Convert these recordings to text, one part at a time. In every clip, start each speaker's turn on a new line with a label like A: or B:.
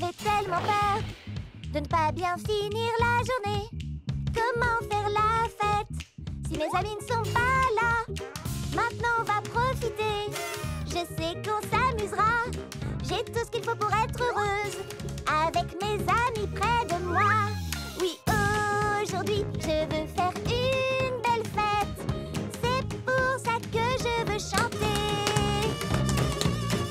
A: J'ai tellement peur de ne pas bien finir la journée. Comment faire la fête si mes amis ne sont pas là? Maintenant on va profiter. Je sais qu'on s'amusera. J'ai tout ce qu'il faut pour être heureuse, avec mes amis près de moi. Oui, aujourd'hui je veux faire une belle fête. C'est pour ça que je veux chanter.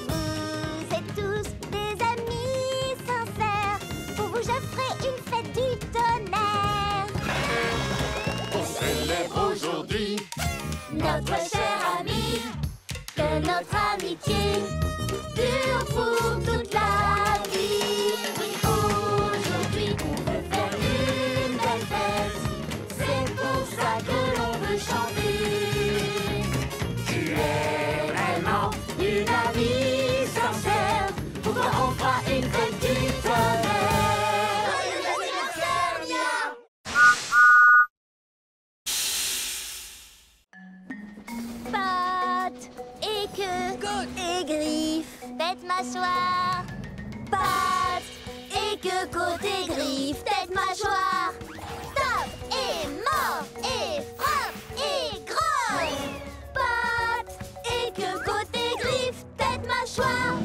A: Vous êtes tous des amis sincères. Pour vous je ferai une fête du tonnerre.
B: On célèbre aujourd'hui
A: notre cher ami, que notre amitié dure pour toute la vie. Oui, aujourd'hui on veut faire une belle fête. C'est pour ça que l'on veut chanter.
B: Tu es vraiment
A: Une amie sincère, pour toi on fera une fête du tonnerre. Joyeux anniversaire, Mia! Pattes et queue et griffes, tête mâchoire. Pattes et queue, côte et griffes, tête mâchoire. Tape et mord et frappe et grogne. Pattes et queue, côte et griffes, tête mâchoire.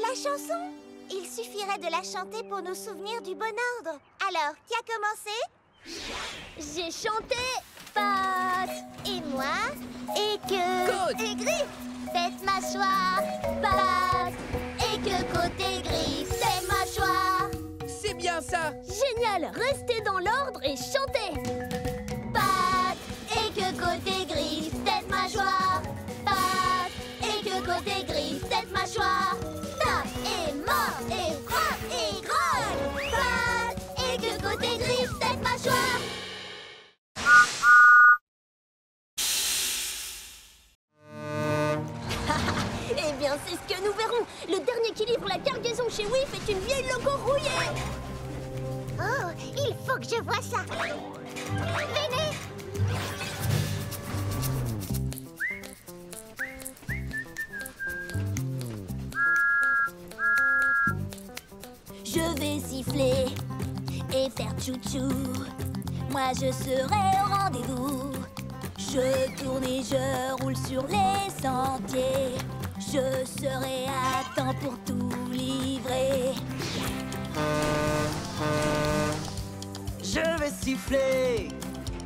A: La chanson? Il suffirait de la chanter pour nous souvenir du bon ordre. Alors, qui a commencé? J'ai chanté pattes et moi et queue et griffes, tête mâchoire. Pattes et queue, côte et griffes, tête mâchoire.
C: C'est bien ça!
A: Génial! Restez dans l'ordre et chantez. Pattes et queue, côte et griffes, tête mâchoire. Pattes et queue, côte et griffes, tête mâchoire. Tape et mord et frappe et grogne. Pattes et queue, côte et griffes, tête mâchoire. Eh bien, c'est ce que nous verrons. Le dernier qui livre la cargaison chez WIF est une vieille loco rouillée. Oh, il faut que je vois ça. Venez. Je vais siffler et faire tchou-tchou. Moi, je serai au rendez-vous. Je tourne et je roule sur les sentiers. Je serai à temps pour tout livrer.
D: Je vais siffler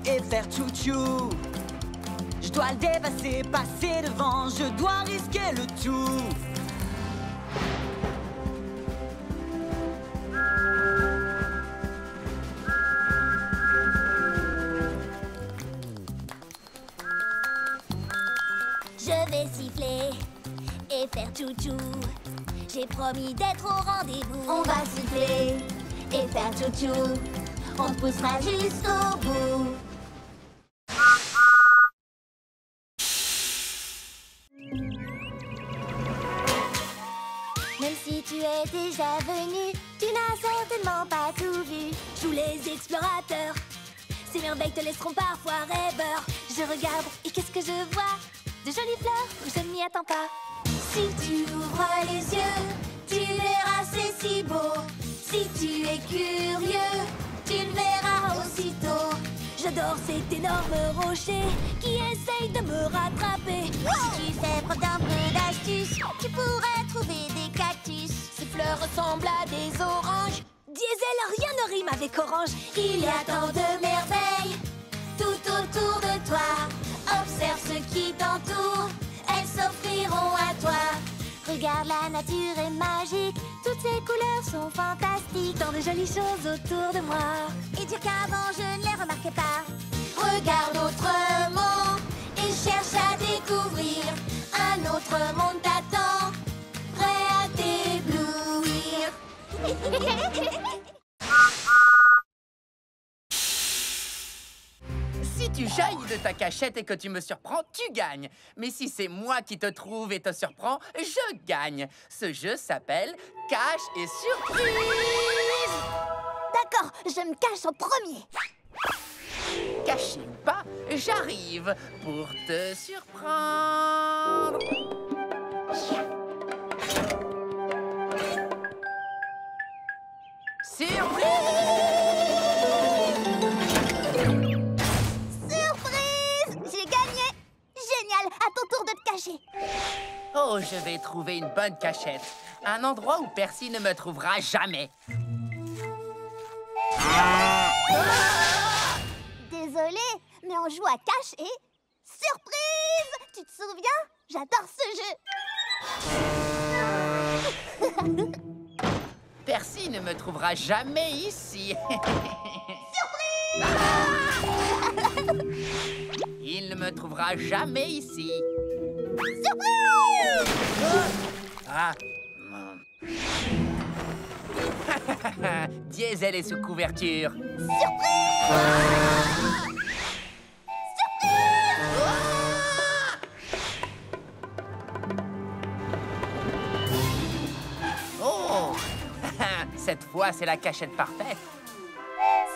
D: et faire tchou-tchou. Je dois le dépasser, passer devant. Je dois risquer le tout.
A: Je vais siffler et faire tchou-tchou. J'ai promis d'être au rendez-vous. On va siffler et faire tchou-tchou. On te poussera jusqu'au bout. Même si tu es déjà venu, tu n'as certainement pas tout vu. Joue les explorateurs. Ces merveilles te laisseront parfois rêveur. Je regarde et qu'est-ce que je vois? De jolies fleurs où je ne m'y attends pas. Si tu ouvres les yeux, tu verras c'est si beau. Si tu es curieux, tu le verras aussitôt. J'adore cet énorme rocher qui essaye de me rattraper. Si tu fais preuve d'un peu d'astuce, tu pourrais trouver des cactus. Ces fleurs ressemblent à des oranges. Diesel, rien ne rime avec orange. Il y a tant de merveilles tout autour de toi. Observe ce qui t'entoure, elles s'offriront à toi. Regarde, la nature est magique, toutes ces couleurs sont fantastiques. Tant de jolies choses autour de moi. Et dire qu'avant je ne les remarquais pas. Regarde autrement et cherche à découvrir. Un autre monde t'attend, prêt à t'éblouir.
C: Si tu jaillis de ta cachette et que tu me surprends, tu gagnes. Mais si c'est moi qui te trouve et te surprends, je gagne. Ce jeu s'appelle Cache et Surprise.
A: D'accord, je me cache en premier.
C: Caché ou pas, j'arrive pour te surprendre. Oh, je vais trouver une bonne cachette. Un endroit où Percy ne me trouvera jamais.
A: Désolée, mais on joue à cache et... Surprise! Tu te souviens? J'adore ce jeu.
C: Percy ne me trouvera jamais ici.
A: Surprise!
C: Il ne me trouvera jamais ici.
A: Surprise!
C: Ah. Diesel est sous couverture.
A: Surprise!
C: Oh! Cette fois, c'est la cachette parfaite.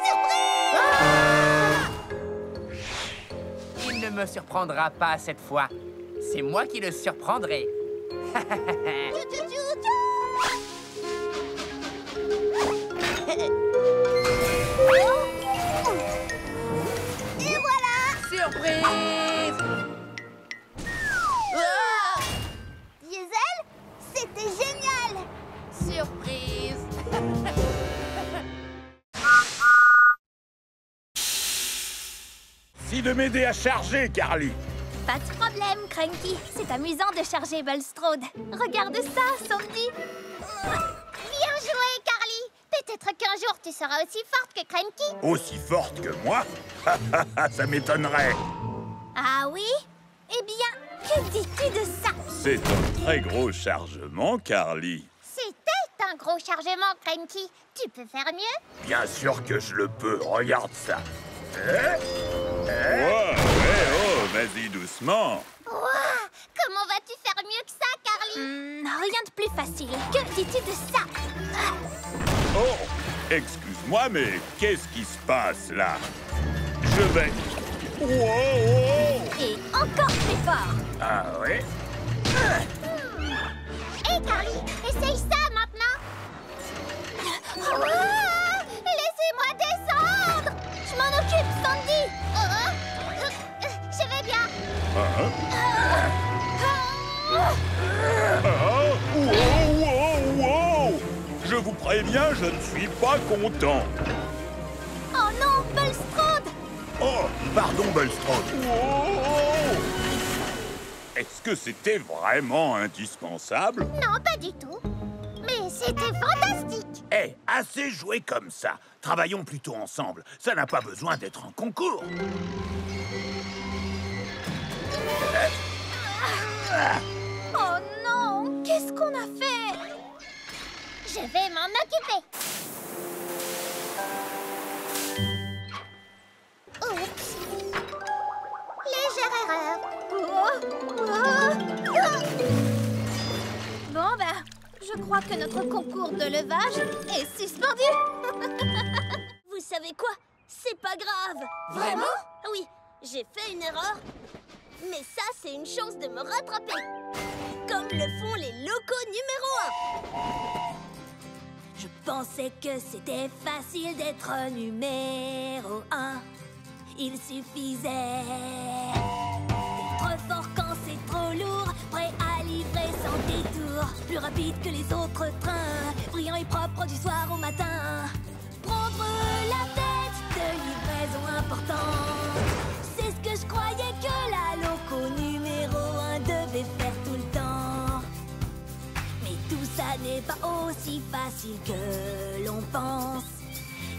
A: Surprise!
C: Il ne me surprendra pas cette fois. C'est moi qui le surprendrai.
A: Et voilà!
C: Surprise! Ah!
A: Diesel, c'était génial!
C: Surprise!
E: Merci de m'aider à charger, Carly.
A: Pas de problème, Cranky. C'est amusant de charger Bulstrode. Regarde ça, Sandy. Bien joué, Carly. Peut-être qu'un jour, tu seras aussi forte que Cranky.
E: Aussi forte que moi? Ça m'étonnerait.
A: Ah oui? Eh bien, que dis-tu de ça?
E: C'est un très gros chargement, Carly.
A: C'était un gros chargement, Cranky. Tu peux faire mieux?
E: Bien sûr que je le peux. Regarde ça. Oh, vas-y doucement.
A: Ouah, comment vas-tu faire mieux que ça, Carly? Rien de plus facile. Que dis-tu de ça?
E: Oh, excuse-moi, mais qu'est-ce qui se passe là? Je vais... Wow!
A: Et encore plus fort.
E: Ah ouais?
A: Hé, Carly, essaye ça maintenant. Ouah, laissez-moi descendre. Je m'en occupe, Sandy. Je vais bien.
E: Wow! Je vous préviens, je ne suis pas content.
A: Oh non, Bulstrode.
E: Oh, pardon, Bulstrode. Est-ce que c'était vraiment indispensable?
A: Non, pas du tout. Mais c'était fantastique.
E: Eh, assez joué comme ça. Travaillons plutôt ensemble. Ça n'a pas besoin d'être un concours.
A: Oh non, qu'est-ce qu'on a fait? Je vais m'en occuper. Oups. Légère erreur. Bon, ben, je crois que notre concours de levage est suspendu. Vous savez quoi? C'est pas grave.
C: Vraiment?
A: Oui, j'ai fait une erreur. Mais ça, c'est une chance de me rattraper. Comme le font les locaux numéro 1. Je pensais que c'était facile d'être numéro 1. Il suffisait d'être fort quand c'est trop lourd, prêt à livrer sans détour, plus rapide que les autres trains, brillant et propre du soir au matin. Prendre la tête de livraison importante, c'est ce que je croyais que la loco numéro 1 devait faire tout le temps. Mais tout ça n'est pas aussi facile que l'on pense.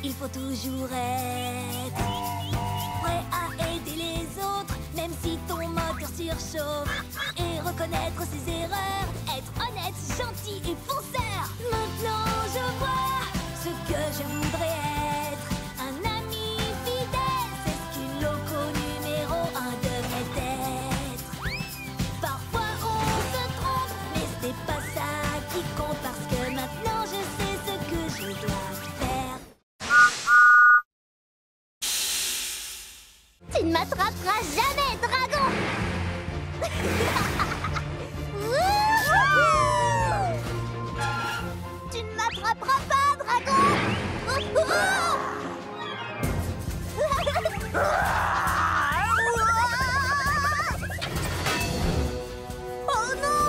A: Il faut toujours être prêt à aider les autres, même si ton moteur surchauffe, et reconnaître ses erreurs, être honnête, gentil et fonceur. Maintenant je vois ce que je voudrais être, un ami fidèle, c'est ce qu'une loco numéro 1 devrait être. Parfois on se trompe, mais c'est pas ça qui compte, parce que maintenant je sais ce que je dois faire. Tu ne m'attraperas jamais, dragon. Tu ne m'attraperas pas, dragon. Oh non,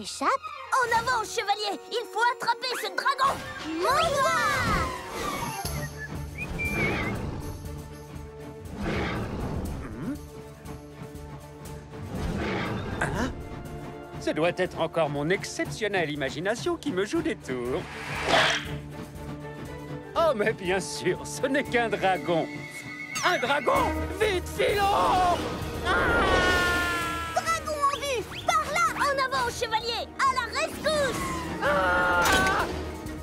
A: s'échappe. En avant, chevalier! Il faut attraper ce dragon! Mon doigt!
F: Ce doit être encore mon exceptionnelle imagination qui me joue des tours. Oh, mais bien sûr, ce n'est qu'un dragon. Un dragon! Vite, filons!
A: Dragon en vue! Par là! En avant, chevalier! À la rescousse!
F: Ah!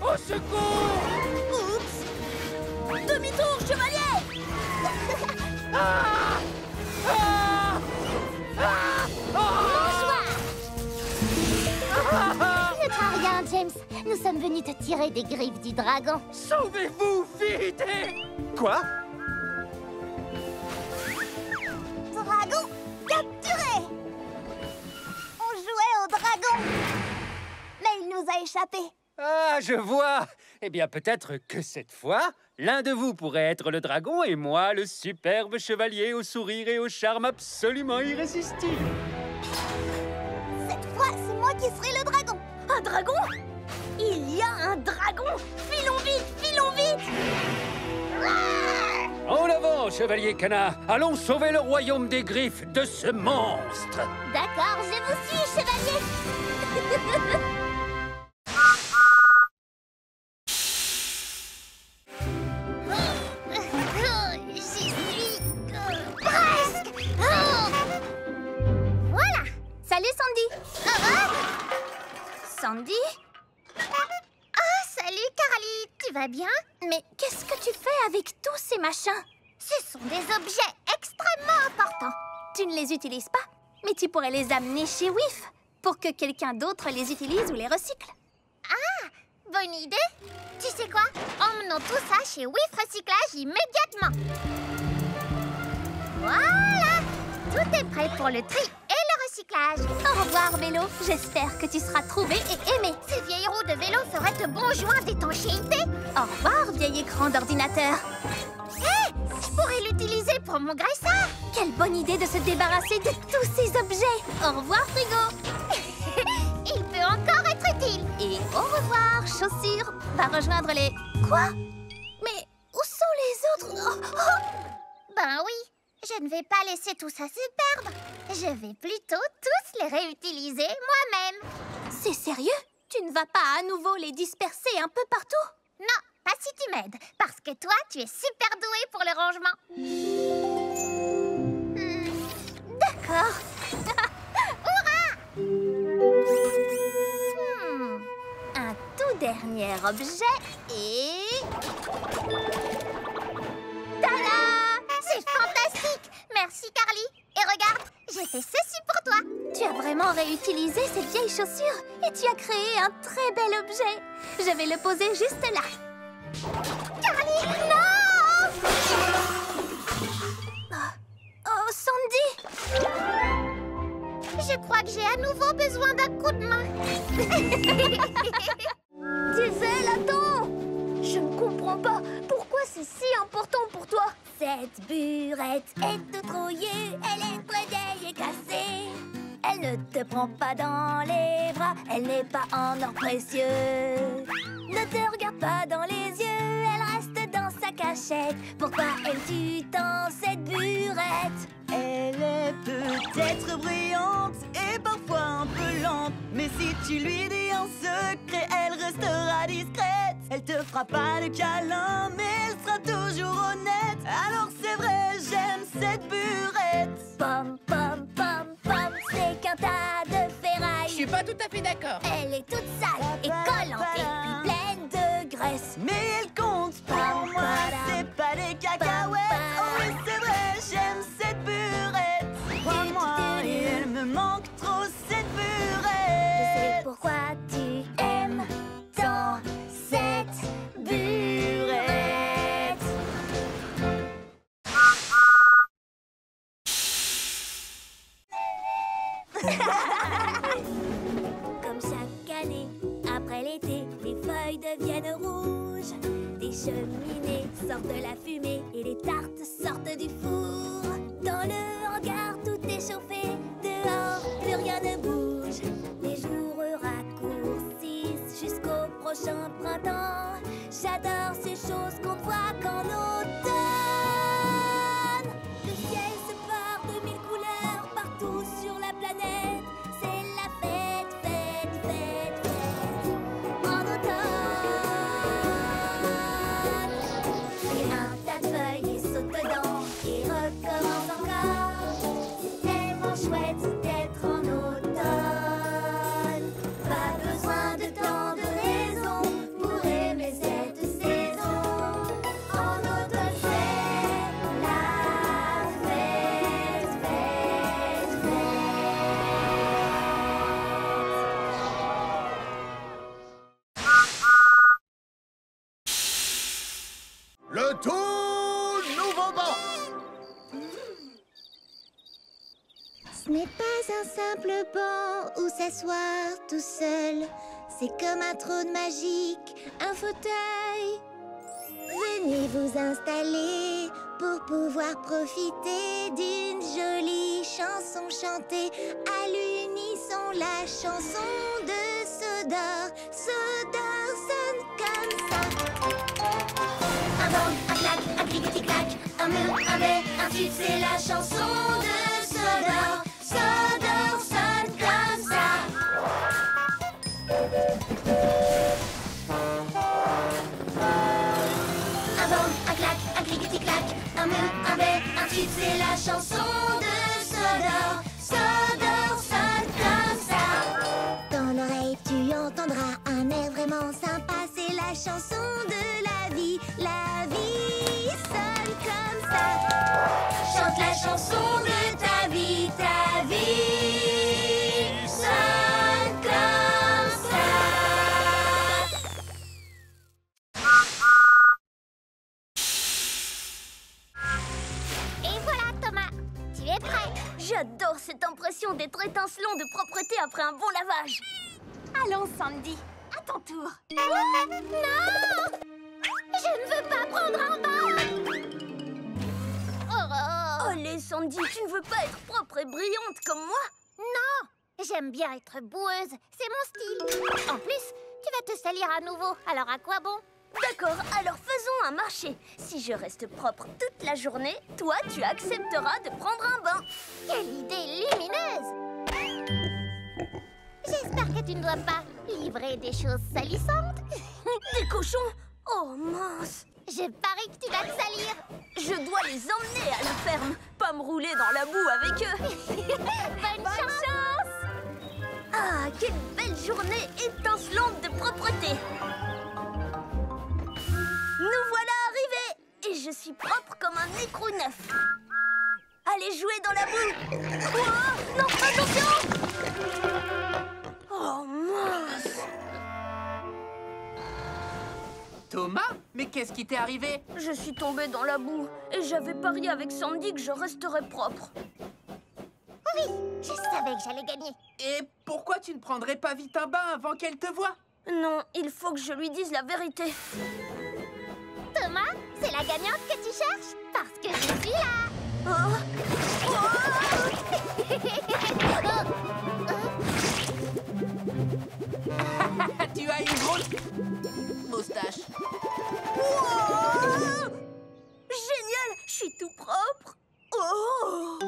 F: Au secours!
A: Oups! Demi-tour, chevalier!
F: Ah! Ah! Ah!
A: Ne crains rien, James. Nous sommes venus te tirer des griffes du dragon.
F: Sauvez-vous, vite! Quoi?
A: Dragon capturé! On jouait au dragon, mais il nous a échappé.
F: Ah, je vois! Eh bien, peut-être que cette fois, l'un de vous pourrait être le dragon et moi, le superbe chevalier au sourire et au charme absolument irrésistible.
A: Cette fois, c'est moi qui serai le dragon. Un dragon? Il y a un dragon! Filons vite, filons vite!
F: En avant, chevalier Canard! Allons sauver le royaume des griffes de ce monstre!
A: D'accord, je vous suis, chevalier. J'y suis presque. Voilà. Salut, Sandy. Sandy? Ah, salut, Carly. Tu vas bien? Mais qu'est-ce que tu fais avec tous ces machins? Ce sont des objets extrêmement importants. Tu ne les utilises pas, mais tu pourrais les amener chez WIF pour que quelqu'un d'autre les utilise ou les recycle. Ah, bonne idée. Tu sais quoi? Emmenons tout ça chez WIF Recyclage immédiatement. Voilà, tout est prêt pour le tri et le recyclage. Au revoir, vélo. J'espère que tu seras trouvé et aimé. Ces vieilles roues de vélo feraient de bons joints d'étanchéité. Au revoir, vieil écran d'ordinateur. Hé, je pourrais l'utiliser pour mon graisseur. Quelle bonne idée de se débarrasser de tous ces objets. Au revoir, frigo. Il peut encore être utile. Et au revoir, chaussures. Va rejoindre les... Quoi? Mais où sont les autres? Ben oui, je ne vais pas laisser tout ça se perdre. Je vais plutôt tous les réutiliser moi-même. C'est sérieux? Tu ne vas pas à nouveau les disperser un peu partout? Non, pas si tu m'aides. Parce que toi, tu es super douée pour le rangement. D'accord. Hurrah! Un tout dernier objet et... Tada! C'est fantastique! Merci, Carly. Et regarde, j'ai fait ceci pour toi. Tu as vraiment réutilisé ces vieilles chaussures et tu as créé un très bel objet. Je vais le poser juste là. Carly, non! Oh, Sandy! Je crois que j'ai à nouveau besoin d'un coup de main. Diesel, attends! Je ne comprends pas. Pourquoi c'est si important pour toi? Cette burette est toute rouillée, elle est très vieille et cassée. Elle ne te prend pas dans les bras, elle n'est pas en or précieux. Ne te regarde pas dans les yeux, elle reste dans sa cachette. Pourquoi aimes-tu tant cette burette?
D: Elle est peut-être brillante et parfois un peu lente, mais si tu lui dis un secret, elle restera discrète. Elle te fera pas de câlin, mais elle sera toujours honnête. Alors c'est vrai, j'aime cette burette.
A: Pom, pom, pom, pom, c'est qu'un tas de ferraille.
C: Je suis pas tout à fait d'accord.
A: Elle est toute sale et collante et puis pleine de graisse.
D: Mais elle compte pour moi, c'est pas des cacahuètes. Oh oui, c'est vrai, j'aime cette burette. Crois-moi, il me manque trop cette burette.
A: Je sais pourquoi tu aimes tant cette burette. Comme chaque année, après l'été, les feuilles deviennent rouges. Des cheminées sortent de la fumée et les tartes sortent du four. Dans le hangar, tout est chauffé. Dehors, plus rien ne bouge. Les jours prochain printemps. J'adore ces choses qu'on ne voit qu'en automne. Le ciel se part de mille couleurs partout sur la planète. C'est la fête, fête, fête, fête en automne. Et un tas de feuilles et saute dedans et recommence encore. C'est tellement chouette d'être en automne. Pas besoin de tant de raisons pour aimer cette saison. En automne c'est la fête, fête, fête.
E: Le tout nouveau banc.
A: Ce n'est pas un simple banc où s'asseoir tout seul. C'est comme un trône magique, un fauteuil. Venez vous installer pour pouvoir profiter d'une jolie chanson chantée à l'unisson. La chanson de Sodor. Sodor sonne comme ça. Un bang, un clac, un clic-clic-clac, un mur, un bais, un tube, c'est la chanson de Sodor. Sodor sonne comme ça. Un bang, un clac, un clic-clic-clac, un mur, un bais, un tube, c'est la chanson de Sodor. Sodor sonne comme ça. Dans l'oreille tu entendras un air vraiment sympa. C'est la chanson de la vie. La vie sonne comme ça. Chante la chanson de ta vie. Ta vie sonne comme ça. Et voilà Thomas, tu es prêt. J'adore cette impression d'être étincelant de propreté après un bon lavage. Allons Sandy, à ton tour. Non! Je ne veux pas prendre un bain. Allez Sandy, tu ne veux pas être propre et brillante comme moi? Non, j'aime bien être boueuse, c'est mon style. En plus, tu vas te salir à nouveau, alors à quoi bon? D'accord, alors faisons un marché. Si je reste propre toute la journée, toi tu accepteras de prendre un bain. Quelle idée lumineuse! J'espère que tu ne dois pas livrer des choses salissantes. Des cochons? Oh mince! Je parie que tu vas te salir. Je dois les emmener à la ferme, pas me rouler dans la boue avec eux. Bonne chance! Ah, quelle belle journée étincelante de propreté! Nous voilà arrivés! Et je suis propre comme un écrou neuf. Allez jouer dans la boue! Oh, non, attention! Oh mince!
C: Thomas, mais qu'est-ce qui t'est arrivé?
A: Je suis tombée dans la boue et j'avais parié avec Sandy que je resterais propre. Oui, je savais que j'allais gagner.
C: Et pourquoi tu ne prendrais pas vite un bain avant qu'elle te voie?
A: Non, il faut que je lui dise la vérité. Thomas, c'est la gagnante que tu cherches? Parce que je suis là. Oh.
C: Tu as une grosse moustache.
A: Wow! Génial, je suis tout propre. Oh!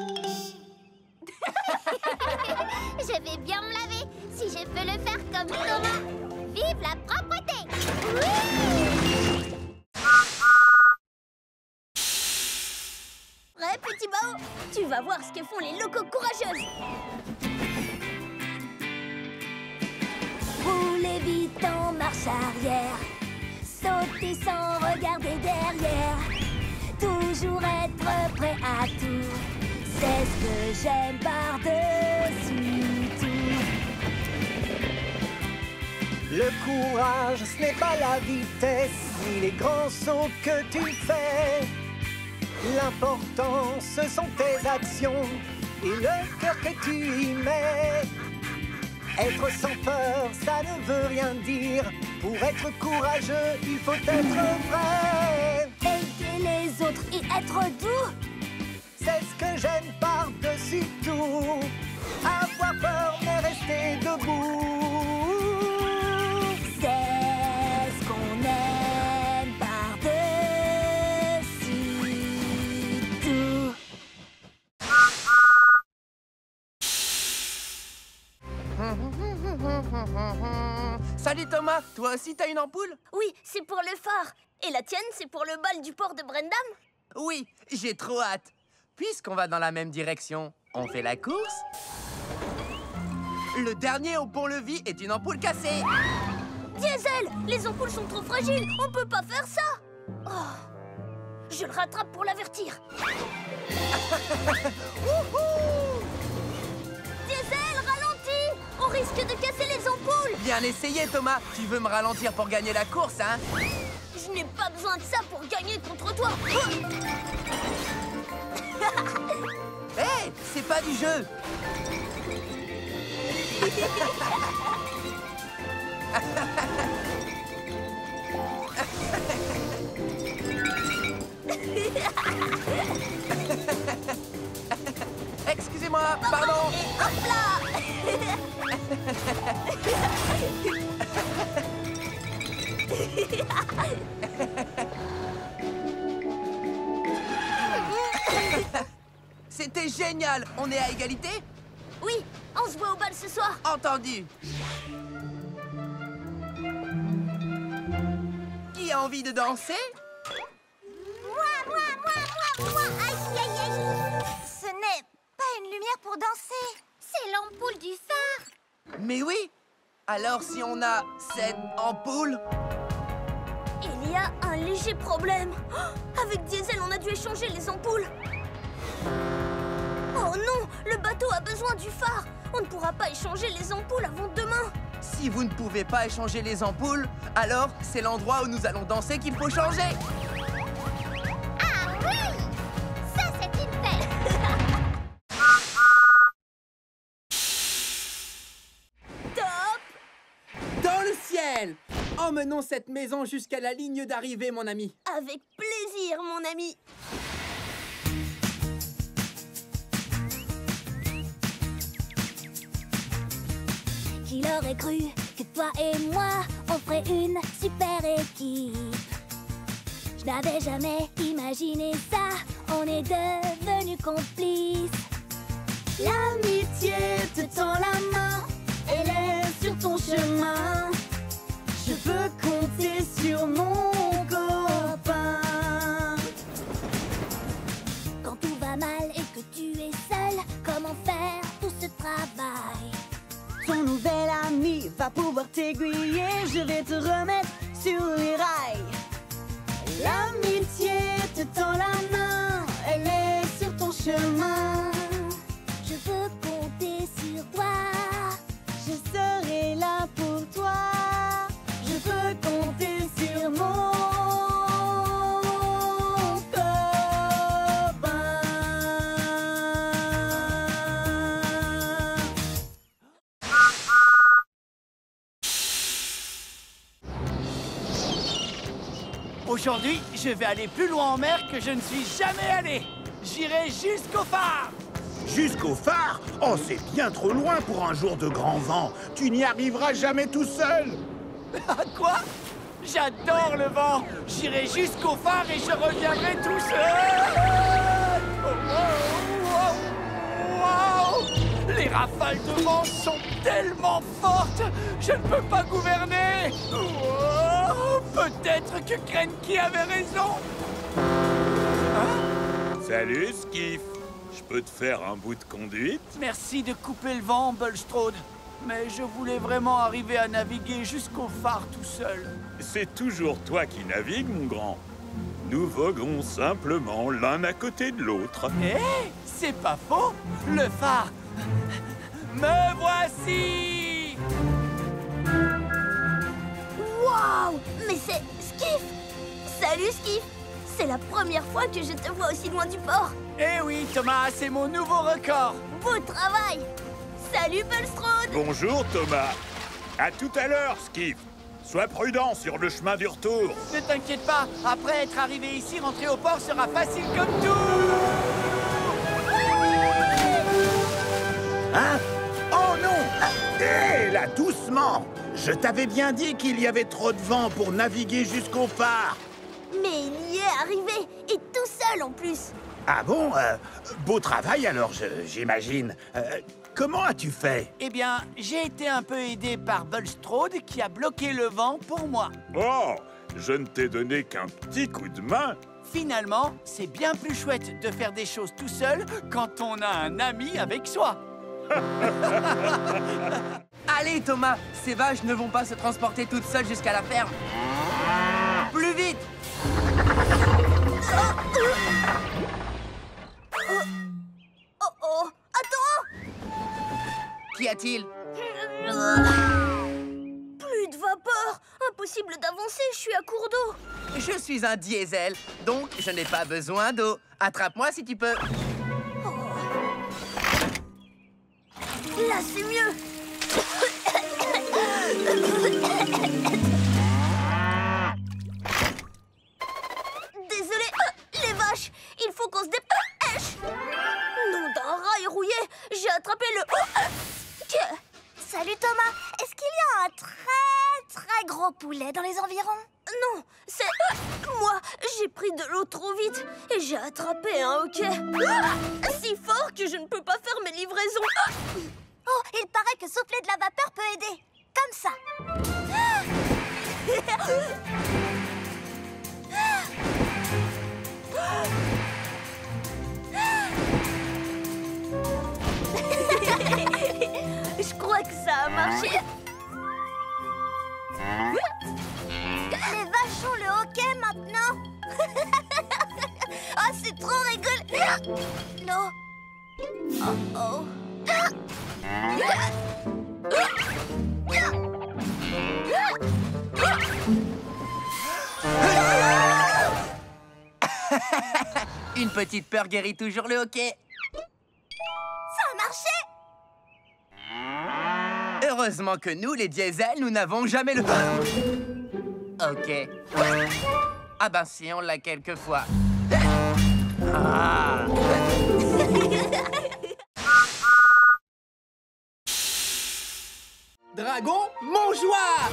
A: Je vais bien me laver si je peux le faire comme Thomas. Vive la propreté! Oui! Prêt, petit Bao? Tu vas voir ce que font les locaux courageuses. Roulez vite en marche arrière. Sautez sans regarder derrière. Toujours être prêt à tout. C'est ce que j'aime par-dessus tout.
G: Le courage, ce n'est pas la vitesse, ni les grands sauts que tu fais. L'important, ce sont tes actions et le cœur que tu y mets. Être sans peur, ça ne veut rien dire. Pour être courageux, il faut être vrai.
A: Aider les autres et être doux.
G: C'est ce que j'aime par-dessus tout. Avoir peur mais rester debout.
A: C'est
C: Salut Thomas, toi aussi t'as une ampoule?
A: Oui, c'est pour le phare. Et la tienne, c'est pour le bal du port de Brendam?
C: Oui, j'ai trop hâte. Puisqu'on va dans la même direction, on fait la course? Le dernier au pont-levis est une ampoule cassée.
A: Diesel, les ampoules sont trop fragiles, on peut pas faire ça. Oh, je le rattrape pour l'avertir. Diesel, ralentis, on risque de casser les ampoules.
C: Bien essayé Thomas, tu veux me ralentir pour gagner la course, hein?
A: Je n'ai pas besoin de ça pour gagner contre toi.
C: Hé, hey, c'est pas du jeu. Excusez-moi, pardon.
A: Et hop là.
C: C'était génial. On est à égalité?
A: Oui, on se voit au bal ce soir.
C: Entendu. Qui a envie de danser?
A: Moi. Aïe. Ce n'est pas une lumière pour danser. C'est l'ampoule du phare.
C: Mais oui. Alors si on a cette ampoule?
A: Il y a un léger problème. Oh, avec Diesel, on a dû échanger les ampoules. Oh non, le bateau a besoin du phare. On ne pourra pas échanger les ampoules avant demain.
C: Si vous ne pouvez pas échanger les ampoules, alors c'est l'endroit où nous allons danser qu'il faut changer.
A: Ah oui, ça c'est une belle. Top.
C: Dans le ciel! Emmenons cette maison jusqu'à la ligne d'arrivée, mon ami.
A: Avec plaisir, mon ami. Qui l'aurait cru que toi et moi, on ferait une super équipe. Je n'avais jamais imaginé ça, on est devenus complices. L'amitié te tend la main, elle est sur ton chemin. Je veux compter sur mon copain. Quand tout va mal et que tu es seul, comment faire tout ce travail?
D: Ton nouvel ami va pouvoir t'aiguiller. Je vais te remettre sur les rails. L'amitié te tend la main, elle est sur ton chemin.
A: Je veux compter sur toi.
D: Je serai là pour toi. Je peux compter sur mon copain.
H: Aujourd'hui, je vais aller plus loin en mer que je ne suis jamais allé. J'irai jusqu'au phare.
E: Jusqu'au phare? Oh, c'est bien trop loin pour un jour de grand vent. Tu n'y arriveras jamais tout seul.
H: Quoi? J'adore le vent. J'irai jusqu'au phare et je reviendrai tout seul. Wow! Les rafales de vent sont tellement fortes, je ne peux pas gouverner. Oh, peut-être que Krenki avait raison.
I: Salut, Skiff. Je peux te faire un bout de conduite?
H: Merci de couper le vent, Bulstrode. Mais je voulais vraiment arriver à naviguer jusqu'au phare tout seul.
I: C'est toujours toi qui navigues, mon grand. Nous voguons simplement l'un à côté de l'autre.
H: Eh, c'est pas faux. Le phare. Me voici.
A: Waouh! Mais c'est Skiff! Salut Skiff! C'est la première fois que je te vois aussi loin du port.
H: Eh oui, Thomas, c'est mon nouveau record.
A: Beau travail! Salut Bulstrode!
I: Bonjour, Thomas. À tout à l'heure, Skiff. Sois prudent sur le chemin du retour.
H: Ne t'inquiète pas, après être arrivé ici, rentrer au port sera facile comme tout.
E: Hein? Oh non! Hé, là, doucement! Je t'avais bien dit qu'il y avait trop de vent pour naviguer jusqu'au phare.
A: Mais il y est arrivé, et tout seul en plus.
E: Ah bon? Beau travail alors, j'imagine. comment as-tu fait?
H: Eh bien, j'ai été un peu aidé par Bulstrode qui a bloqué le vent pour moi.
I: Oh, je ne t'ai donné qu'un petit coup de main.
H: Finalement, c'est bien plus chouette de faire des choses tout seul quand on a un ami avec soi.
C: Allez, Thomas, ces vaches ne vont pas se transporter toutes seules jusqu'à la ferme. Plus vite!
A: Oh, attends!
C: Qu'y a-t-il?
A: Plus de vapeur! Impossible d'avancer, je suis à court d'eau.
C: Je suis un diesel, donc je n'ai pas besoin d'eau. Attrape-moi si tu peux.
A: Là, c'est mieux. Désolé, les vaches, il faut qu'on se dépêche. Nom d'un rail rouillé, j'ai attrapé le... Salut Thomas, est-ce qu'il y a un très gros poulet dans les environs? Non, c'est... Moi, j'ai pris de l'eau trop vite et j'ai attrapé un hoquet. Si fort que je ne peux pas faire mes livraisons. Oh, il paraît que souffler de la vapeur peut aider. Comme ça. Je crois que ça a marché. Les vaches ont le hoquet maintenant. Ah, c'est trop rigolo. Non. Oh.
C: Une petite peur guérit toujours le hoquet.
A: Ça a marché.
C: Heureusement que nous, les diesels, nous n'avons jamais le... Ok. Ah ben si, on l'a quelquefois. Ah. Dragon, mangeoire!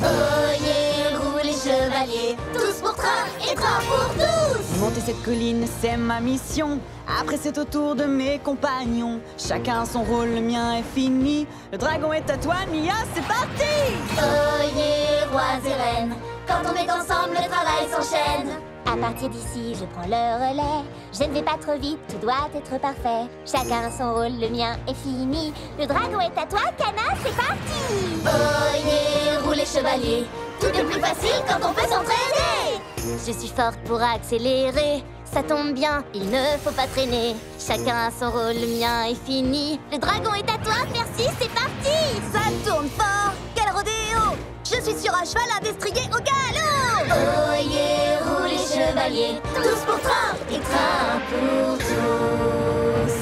A: Oyez, roulez les chevaliers, tous pour train et train pour tous.
D: Monter cette colline, c'est ma mission. Après, c'est au tour de mes compagnons. Chacun son rôle, le mien est fini. Le dragon est à toi, Nia, c'est parti!
A: Oyez, rois et reines, quand on est ensemble, le travail s'enchaîne. À partir d'ici, je prends le relais. Je ne vais pas trop vite, tout doit être parfait. Chacun son rôle, le mien est fini. Le dragon est à toi, Cana, c'est parti! Oyez, roulez chevalier, tout est plus facile quand on peut s'entraîner. Je suis forte pour accélérer. Ça tombe bien, il ne faut pas traîner. Chacun son rôle, le mien est fini. Le dragon est à toi, merci, c'est parti! Ça tourne fort, quel rodéo! Je suis sur un cheval à destrier au galop! Oyez, roulez chevaliers, tous pour train et train pour tous.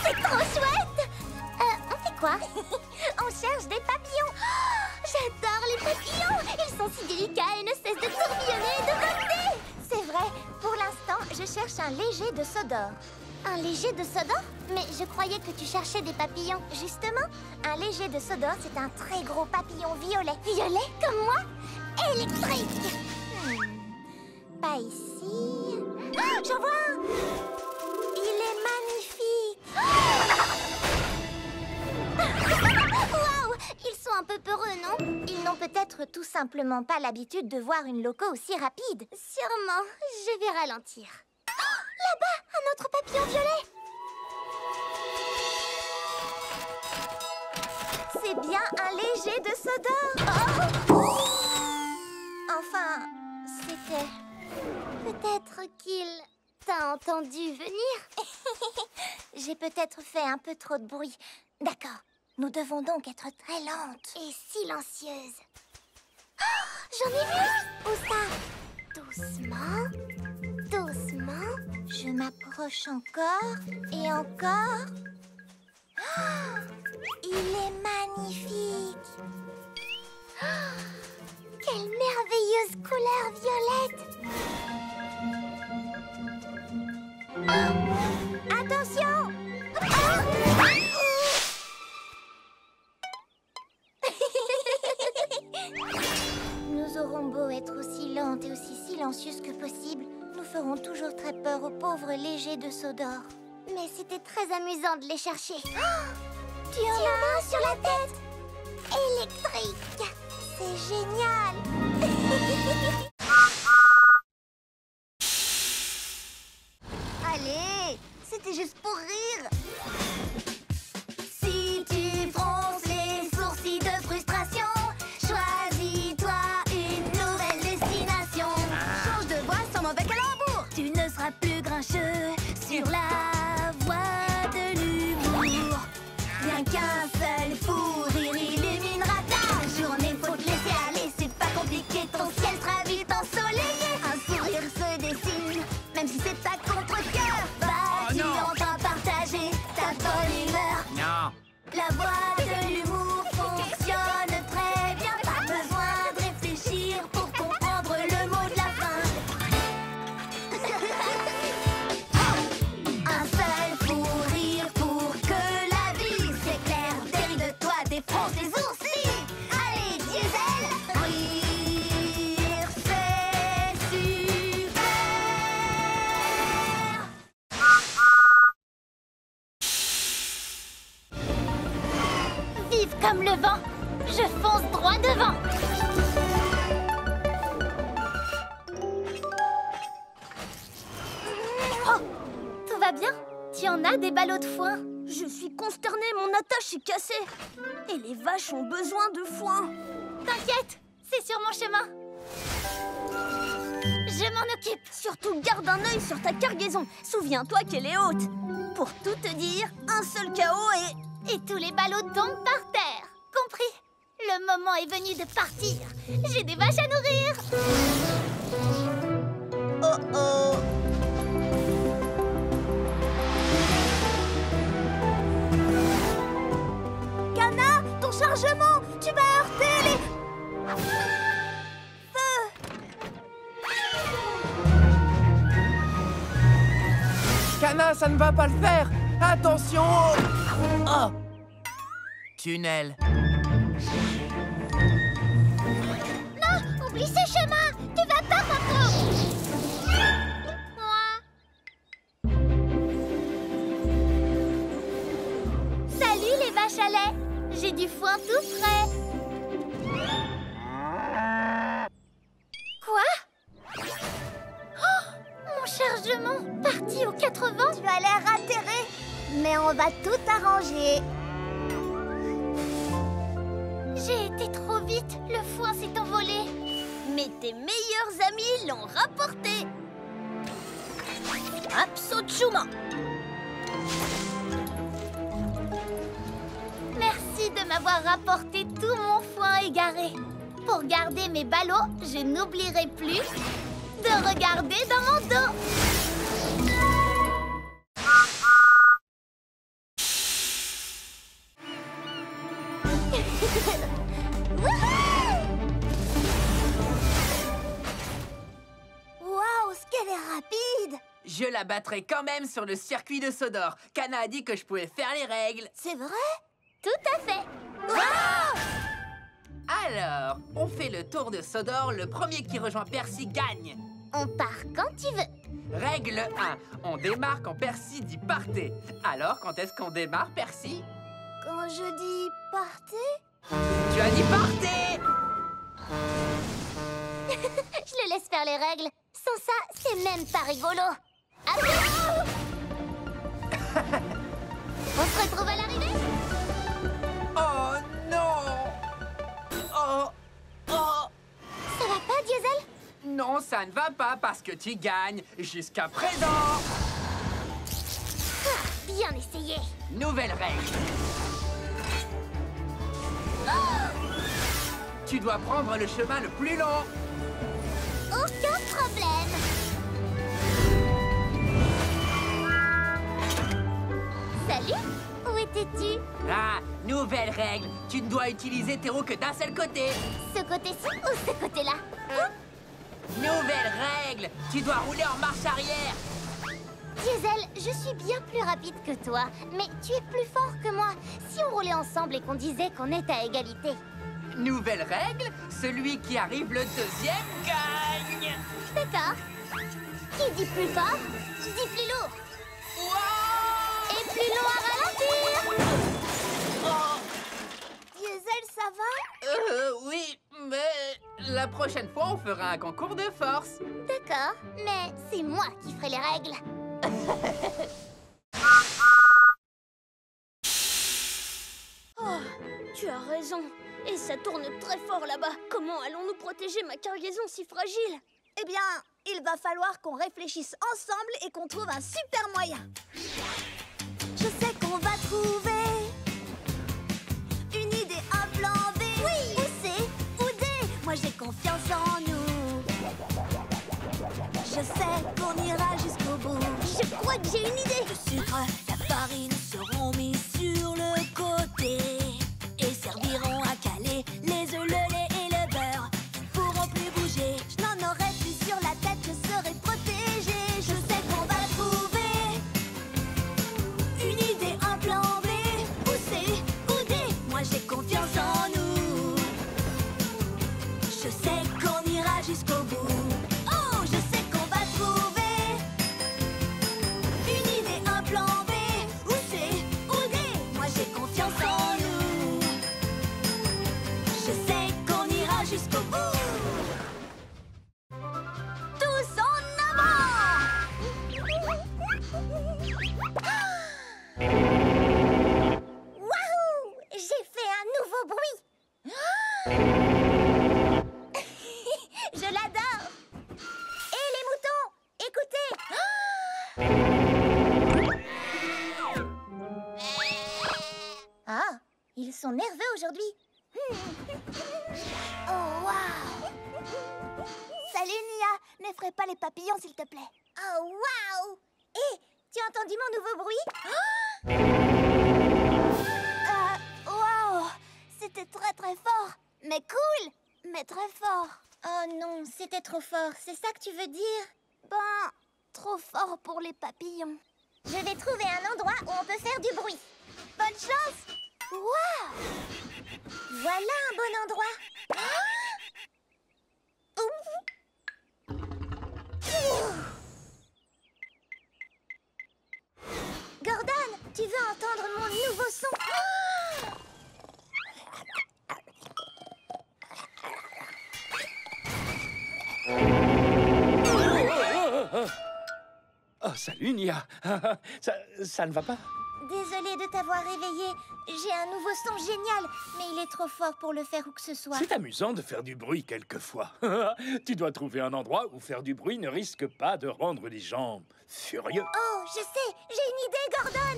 A: C'est trop chouette! On fait quoi? On cherche des papillons. Oh, j'adore les papillons. Ils sont si délicats et ne cessent de tourbillonner et de voler. C'est vrai. Pour l'instant, je cherche un léger de Sodor. Un léger de Sodor? Mais je croyais que tu cherchais des papillons. Justement, un léger de Sodor, c'est un très gros papillon violet. Violet comme moi? Électrique. Pas ici. Ah, j'en vois un. Il est magnifique. Waouh! Ils sont un peu peureux, non? Ils n'ont peut-être tout simplement pas l'habitude de voir une loco aussi rapide. Sûrement. Je vais ralentir. Oh, là-bas, un autre papillon violet. C'est bien un léger de Sodor. Oh! Enfin, c'était... Peut-être qu'il t'a entendu venir. J'ai peut-être fait un peu trop de bruit. D'accord. Nous devons donc être très lentes et silencieuses. Oh, j'en ai vu! Où ça? Doucement, doucement. Je m'approche encore et encore. Oh, il est magnifique. Oh, quelle merveilleuse couleur violette. Oh, attention! Oh! confiante et aussi silencieuse que possible, nous ferons toujours très peur aux pauvres légers de Sodor. Mais c'était très amusant de les chercher. Oh, tu en as un sur la tête! Électrique! C'est génial!
D: Allez, c'était juste pour rire.
A: Si tu fronces les sourcils de frustration, choisis-toi une nouvelle destination.
D: Change de voix sans mauvais calembour.
A: Tu ne seras plus grincheux sur la voie de l'humour. Rien qu'un seul fou rire illuminera ta journée. Faut te laisser aller, c'est pas compliqué, ton ciel sera vite ensoleillé. Un sourire se dessine, même si c'est à contre-cœur. Vas-tu enfin partager ta bonne humeur?
C: Non.
A: La voie de l'humour fonctionne très bien. Pas besoin de réfléchir pour comprendre le mot de la fin. Un seul fou rire pour que la vie s'éclaire. Derrière de toi, défonce les oursis. Allez, diesel, rire, c'est super. Vive comme le vent, je fonce droit devant. Oh, tout va bien? Tu en as des ballots de foin?
D: Je suis consternée, mon attache est cassée. Et les vaches ont besoin de foin.
A: T'inquiète, c'est sur mon chemin. Je m'en occupe.
D: Surtout garde un œil sur ta cargaison. Souviens-toi qu'elle est haute. Pour tout te dire, un seul chaos
A: Et tous les ballots tombent par terre. Compris? Le moment est venu de partir. J'ai des vaches à nourrir.
D: Oh oh. Cana, ton chargement. Tu vas heurter les...
C: Cana, ça ne va pas le faire. Attention. Oh. Tunnel.
A: Non, oublie ce chemin. Tu vas pas, Coco. Salut les vaches à lait. J'ai du foin tout frais. Quoi? Oh, mon chargement parti aux 80.
D: Tu as l'air atterré. Mais on va tout arranger.
A: J'ai été trop vite. Le foin s'est envolé.
D: Mais tes meilleurs amis l'ont rapporté. Absolument.
A: Merci de m'avoir rapporté tout mon foin égaré. Pour garder mes ballots, je n'oublierai plus de regarder dans mon dos.
D: Waouh, ce qu'elle est rapide.
C: Je la battrai quand même sur le circuit de Sodor. Cana a dit que je pouvais faire les règles.
D: C'est vrai?
A: Tout à fait.
C: Alors, on fait le tour de Sodor. Le premier qui rejoint Percy gagne.
A: On part quand tu veux.
C: Règle 1. On démarre quand Percy dit partez. Alors, quand est-ce qu'on démarre, Percy?
D: Quand je dis partez?
C: Tu as dit partez!
A: Je le laisse faire les règles. Sans ça, c'est même pas rigolo. Attention! On se retrouve à l'arrivée?
C: Oh non! Oh! Oh!
A: Ça va pas, Diesel?
C: Non, ça ne va pas parce que tu gagnes jusqu'à présent.
A: Bien essayé.
C: Nouvelle règle. Tu dois prendre le chemin le plus long.
A: Aucun problème. Salut, où étais-tu?
C: Ah, nouvelle règle. Tu ne dois utiliser tes roues que d'un seul côté.
A: Ce côté-ci ou ce côté-là?
C: Nouvelle règle. Tu dois rouler en marche arrière.
A: Diesel, je suis bien plus rapide que toi, mais tu es plus fort que moi. Si on roulait ensemble et qu'on disait qu'on est à égalité.
C: Nouvelle règle, celui qui arrive le deuxième gagne.
A: D'accord. Qui dit plus fort, dit plus lourd.
C: Wow!
A: Et plus long à ralentir.
C: Oh,
A: Diesel, ça va?
C: oui, mais la prochaine fois, on fera un concours de force.
A: D'accord, mais c'est moi qui ferai les règles. Oh, tu as raison. Et ça tourne très fort là-bas. Comment allons-nous protéger ma cargaison si fragile?
J: Eh bien, il va falloir qu'on réfléchisse ensemble et qu'on trouve un super moyen.
A: Je sais qu'on va trouver
J: Une idée, un plan B.
A: Oui.
J: Où c'est? Où D?
A: Moi j'ai confiance en nous.
J: Je sais qu'on ira jusqu'au bout.
A: Je crois que j'ai une idée.
J: Le sucre, la farine seront mis sur le côté et serviront à caler les œufs, le lait et le beurre. Pourront plus bouger.
A: Je n'en aurai plus sur la tête, je serai protégée. Je sais qu'on va trouver
J: Une idée, un plan B.
A: où c'est, où D.
J: Moi j'ai confiance en nous. Je sais qu'on ira jusqu'au bout.
A: Oh, je sais qu'on va trouver
J: Une idée, un plan B. Où c'est? Où D? Moi j'ai confiance en nous. Je sais qu'on ira jusqu'au bout.
A: tous en avant. Wahou! J'ai fait un nouveau bruit. Je l'adore. Et les moutons, écoutez. Ah, ils sont nerveux aujourd'hui. Oh, waouh!
J: Salut Nia, n'effraie pas les papillons s'il te plaît.
A: Oh, waouh! Hé, tu as entendu mon nouveau bruit?
J: Waouh, c'était très très fort. Mais cool, mais très fort.
A: Oh non, c'était trop fort, c'est ça que tu veux dire?
J: Ben, trop fort pour les papillons.
A: Je vais trouver un endroit où on peut faire du bruit.
J: Bonne chance.
A: Waouh! Voilà un bon endroit. Gordon, tu veux entendre mon nouveau son?
F: Oh, salut, Nia. Ça ne va pas?
A: Désolée de t'avoir réveillé. J'ai un nouveau son génial, mais il est trop fort pour le faire où que ce soit.
F: C'est amusant de faire du bruit quelquefois. Tu dois trouver un endroit où faire du bruit ne risque pas de rendre les gens furieux.
A: Oh, je sais, j'ai une idée, Gordon.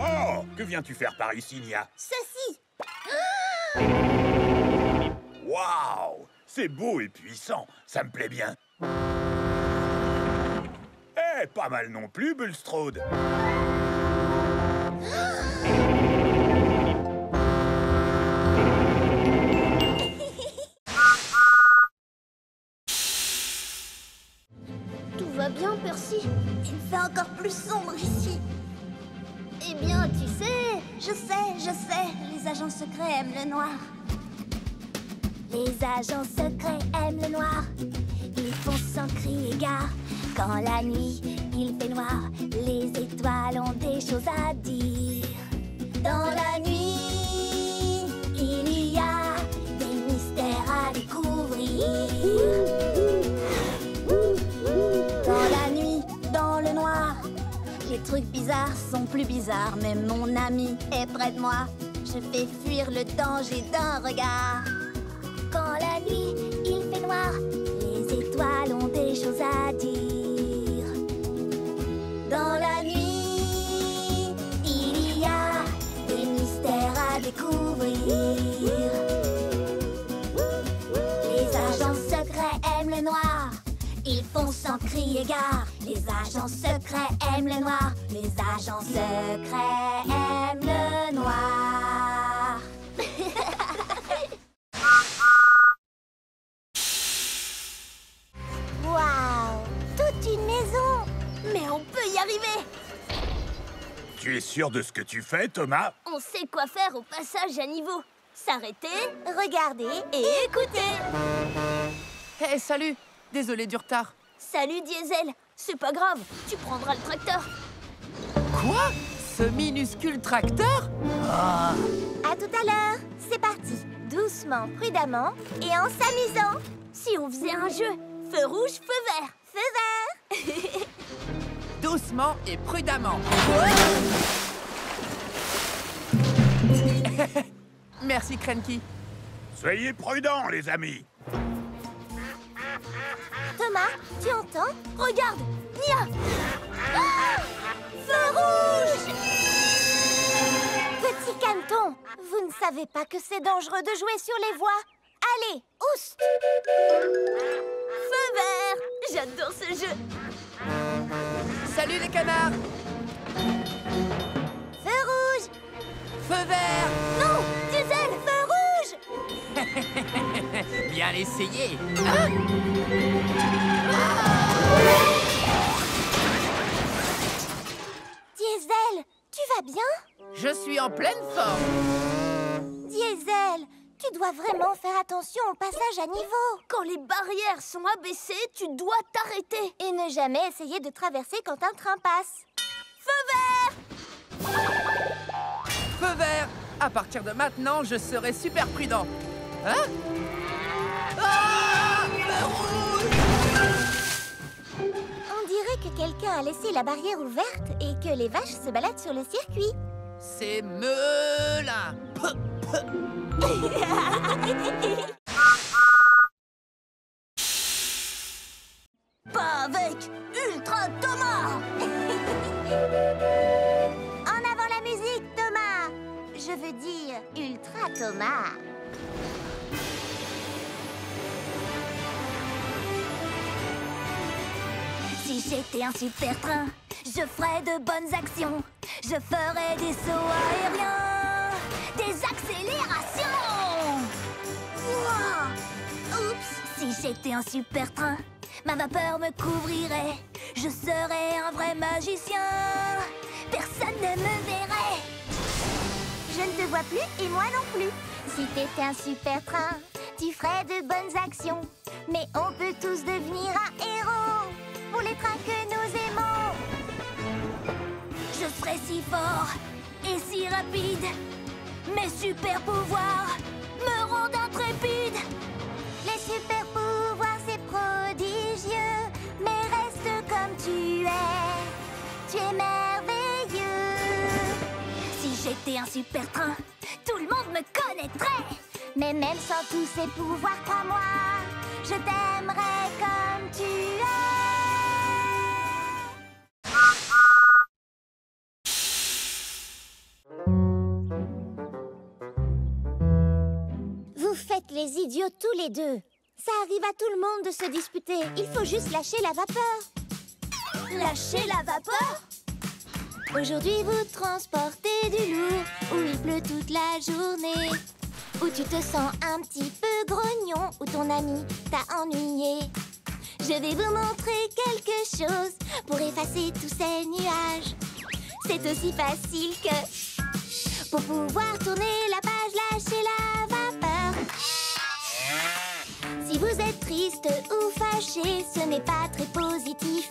E: Oh, que viens-tu faire par ici, Nia?
A: Ceci.
E: Waouh! C'est beau et puissant, ça me plaît bien. Eh, pas mal non plus, Bulstrode.
A: Tout va bien, Percy?
J: Il fait encore plus sombre ici.
A: Eh bien, tu sais...
J: Je sais, les agents secrets aiment le noir.
A: Les agents secrets aiment le noir. Ils font sans crier gare. Quand la nuit, il fait noir, les étoiles ont des choses à dire. Dans la nuit, il y a des mystères à découvrir. Dans la nuit, dans le noir, les trucs bizarres sont plus bizarres. Mais mon ami est près de moi. Je fais fuir le danger d'un regard. Quand la nuit, il fait noir, les étoiles ont des choses à dire. Dans la nuit, il y a des mystères à découvrir. Les agents secrets aiment le noir, ils font sans crier gare. Les agents secrets aiment le noir, les agents secrets aiment le noir.
J: Waouh, toute une maison. Mais on peut y arriver.
E: Tu es sûr de ce que tu fais, Thomas?
A: On sait quoi faire au passage à niveau. S'arrêter, regarder et écouter.
C: Hé, salut! Désolé du retard.
A: Salut Diesel, c'est pas grave, tu prendras le tracteur.
C: Quoi? Ce minuscule tracteur?
A: À tout à l'heure, c'est parti. Doucement, prudemment et en s'amusant. Si on faisait un jeu, feu rouge, feu vert, feu vert.
C: Doucement et prudemment. Merci, Cranky.
E: Soyez prudents, les amis.
A: Thomas, tu entends? Regarde, Nia. Ah! Feu rouge! Petit caneton, vous ne savez pas que c'est dangereux de jouer sur les voies. Allez, oust! Feu vert! J'adore ce jeu.
C: Salut les canards!
A: Feu rouge!
C: Feu vert!
A: Non! Diesel, feu rouge!
C: Bien essayé!
A: Diesel, tu vas bien?
C: Je suis en pleine forme!
A: Diesel, tu dois vraiment faire attention au passage à niveau. Quand les barrières sont abaissées, tu dois t'arrêter. Et ne jamais essayer de traverser quand un train passe. Feu vert!
C: Feu vert! À partir de maintenant, je serai super prudent. Hein? Ah! Feu rouge!
A: On dirait que quelqu'un a laissé la barrière ouverte et que les vaches se baladent sur le circuit.
C: C'est Melin!
A: Pas avec Ultra Thomas! En avant la musique, Thomas! Je veux dire Ultra Thomas. Si j'étais un super train, je ferais de bonnes actions. Je ferais des sauts aériens, des accélérations. Wow! Oups! Si j'étais un super train, ma vapeur me couvrirait. Je serais un vrai magicien. Personne ne me verrait. Je ne te vois plus et moi non plus. Si t'étais un super train, tu ferais de bonnes actions. Mais on peut tous devenir un héros pour les trains que nous aimons. Je serais si fort et si rapide. Mes super pouvoirs me rendent intrépide. Les super pouvoirs, c'est prodigieux. Mais reste comme tu es. Tu es merveilleux. Si j'étais un super train, tout le monde me connaîtrait. Mais même sans tous ces pouvoirs, crois-moi, je t'aimerais comme tu es. Vous faites les idiots tous les deux. Ça arrive à tout le monde de se disputer. Il faut juste lâcher la vapeur. Lâcher la vapeur? Aujourd'hui, vous transportez du lourd, où il pleut toute la journée, où tu te sens un petit peu grognon, où ton ami t'a ennuyé. Je vais vous montrer quelque chose pour effacer tous ces nuages. C'est aussi facile que pour pouvoir tourner la page, lâcher la vapeur. Si vous êtes triste ou fâché, ce n'est pas très positif.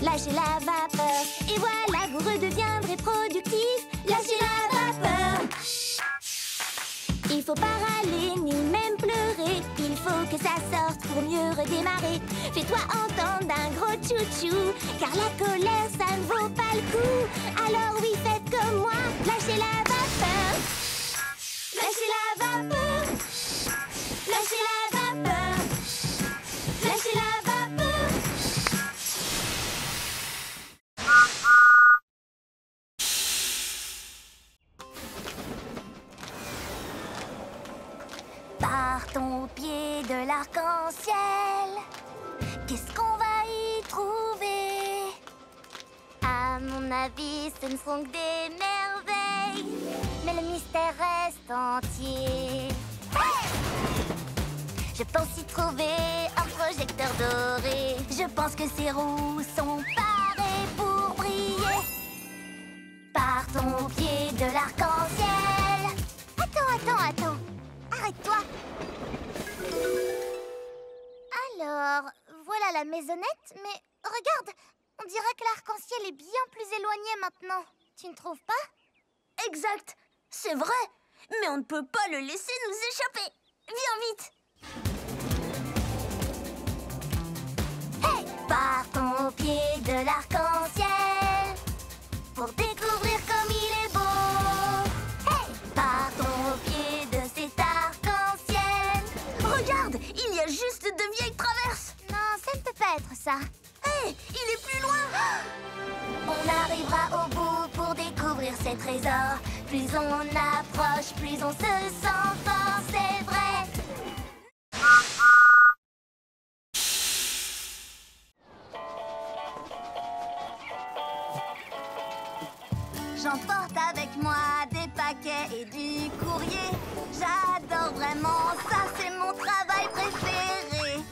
A: Lâchez la vapeur et voilà, vous redeviendrez productif. Lâchez la vapeur. Il faut pas râler ni même pleurer. Il faut que ça sorte pour mieux redémarrer. Fais-toi entendre d'un gros tchou-tchou, car la colère, ça ne vaut pas le coup. Alors oui, faites comme moi, lâchez la vapeur. Lâchez la vapeur. Lâchez la vapeur. Lâchez la vapeur. Partons au pied de l'arc-en-ciel. Qu'est-ce qu'on va y trouver? À mon avis, ce ne sont que des merveilles. Mais le mystère reste entier. Je pense y trouver un projecteur doré. Je pense que ces roues sont parées pour briller. voilà la maisonnette, mais regarde, on dirait que l'arc-en-ciel est bien plus éloigné maintenant. Tu ne trouves pas?
J: Exact, c'est vrai, mais on ne peut pas le laisser nous échapper. Viens vite.
A: Hey! Partons au pied de l'arc-en-ciel pour découvrir comme il est beau. Hey! Partons au pied de cet arc-en-ciel.
J: Regarde, il y a juste de vieilles traverses.
A: Non, ça ne peut pas être ça.
J: Hey, il est plus loin.
A: On arrivera au bout pour découvrir ces trésors. Plus on approche, plus on se sent fort, c'est vrai.
D: J'emporte avec moi des paquets et du courrier. J'adore vraiment ça, c'est mon travail préféré.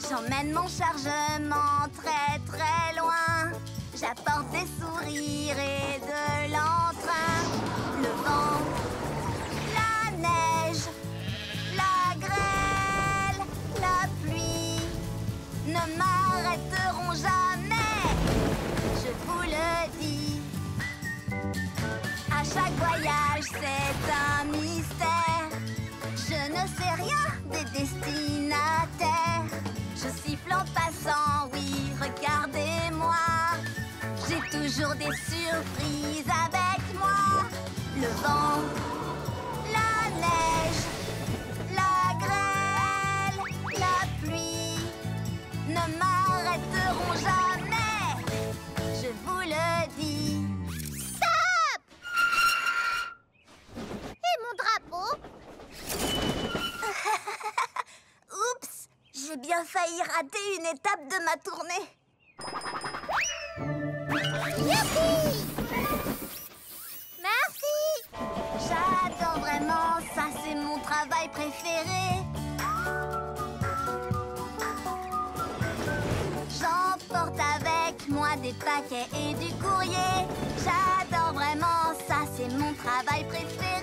D: J'emmène mon chargement très très loin. J'apporte des sourires et de l'entrain. Le vent, la neige, la grêle, la pluie ne m'arrêteront jamais. Je vous le dis. À chaque voyage, c'est un mystère. Je ne sais rien des destinataires. Je siffle en passant, oui, regardez-moi. J'ai toujours des surprises avec moi. Le vent, la neige, la grêle, la pluie ne m'arrêteront jamais. Je vous le dis.
A: Stop! Et mon drapeau?
J: Oups, j'ai bien failli rater une étape de ma tournée.
A: Merci! Merci!
D: J'adore vraiment ça, c'est mon travail préféré. J'emporte avec moi des paquets et du courrier. J'adore vraiment ça, c'est mon travail préféré.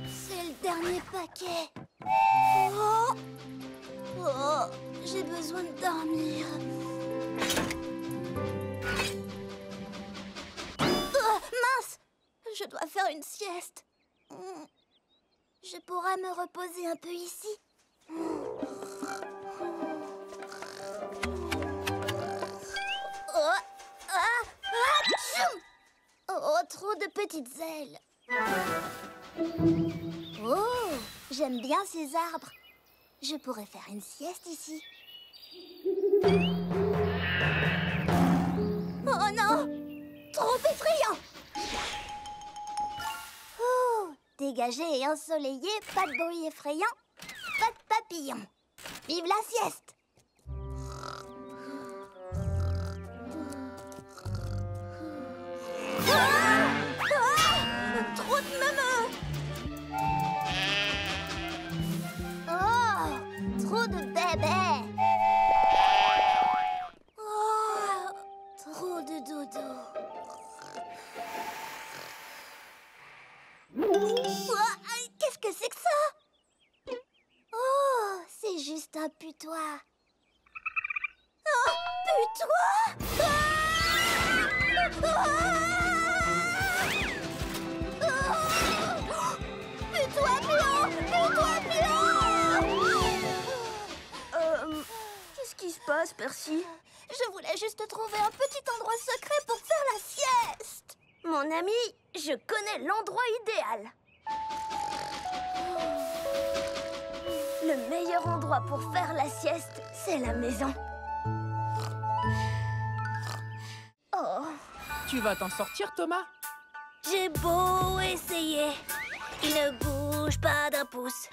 A: C'est le dernier paquet. Oh, j'ai besoin de dormir. Mince! Je dois faire une sieste. Je pourrais me reposer un peu ici. Oh, trop de petites ailes. Oh, j'aime bien ces arbres. Je pourrais faire une sieste ici. Oh non! Trop effrayant! Oh, dégagé et ensoleillé, pas de bruit effrayant, pas de papillons. Vive la sieste!
J: Trop de neuneux.
A: Oh, trop de bébés. Oh, trop de dodo.
J: Qu'est-ce que c'est que ça?
A: Oh, c'est juste un putois.
J: Oh, putois!
A: Putois puant! Putois puant!
J: Qu'est-ce qui se passe, Percy?
A: Je voulais juste trouver un petit endroit secret pour faire la sieste.
J: Mon ami, je connais l'endroit idéal. Le meilleur endroit pour faire la sieste, c'est la maison.
C: Oh. Tu vas t'en sortir, Thomas?
J: J'ai beau essayer, il ne bouge pas d'un pouce.